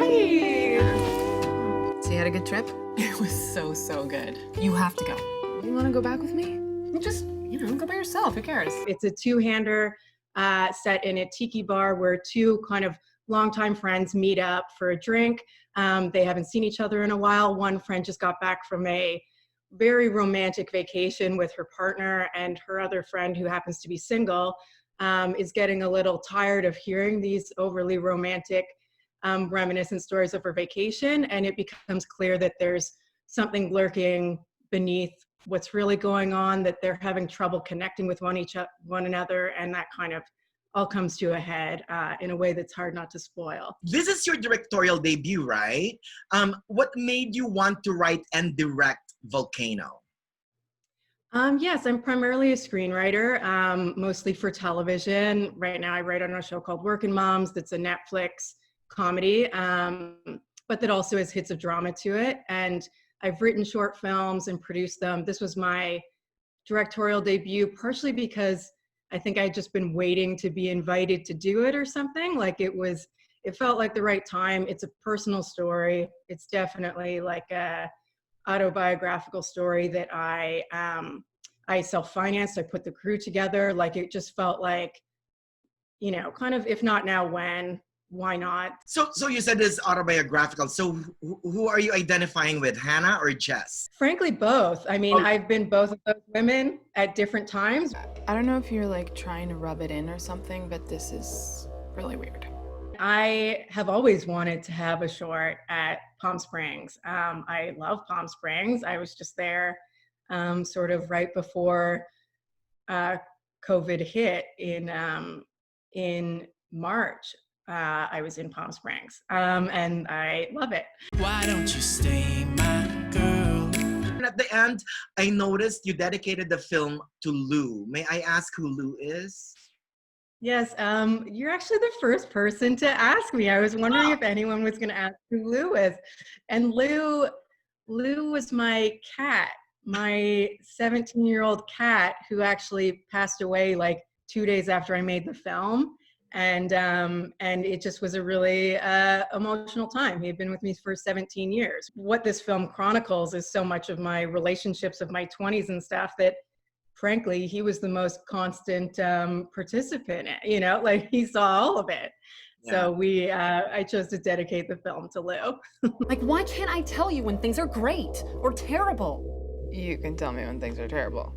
Hi! So you had a good trip? It was so good. You have to go. You want to go back with me? Just, go by yourself. Who cares? It's a two-hander set in a tiki bar where two kind of longtime friends meet up for a drink. They haven't seen each other in a while. One friend just got back from a very romantic vacation with her partner, and her other friend, who happens to be single, is getting a little tired of hearing these overly romantic reminiscent stories of her vacation, and it becomes clear that there's something lurking beneath what's really going on, that they're having trouble connecting with one another, and that kind of all comes to a head in a way that's hard not to spoil. This is your directorial debut, right? What made you want to write and direct Volcano? Yes, I'm primarily a screenwriter, mostly for television. Right now I write on a show called Working Moms that's a Netflix comedy, but that also has hits of drama to it. And I've written short films and produced them. This was my directorial debut, partially because I think I'd just been waiting to be invited to do it or something. Like it felt like the right time. It's a personal story. It's definitely like a autobiographical story that I self-financed. I put the crew together. Like it just felt like, kind of, if not now, when? Why not? So you said it's autobiographical. So who are you identifying with, Hannah or Jess? Frankly, both. I mean, I've been both of those women at different times. I don't know if you're like trying to rub it in or something, but this is really weird. I have always wanted to have a short at Palm Springs. I love Palm Springs. I was just there sort of right before COVID hit in March. I was in Palm Springs, and I love it. Why don't you stay, my girl? And at the end, I noticed you dedicated the film to Lou. May I ask who Lou is? Yes, you're actually the first person to ask me. I was wondering if anyone was going to ask who Lou is. And Lou was my cat, my 17-year-old cat, who actually passed away like 2 days after I made the film. And it just was a really emotional time. He had been with me for 17 years. What this film chronicles is so much of my relationships of my 20s and stuff that, frankly, he was the most constant participant, like he saw all of it. Yeah. So I chose to dedicate the film to Lou. Like, why can't I tell you when things are great or terrible? You can tell me when things are terrible.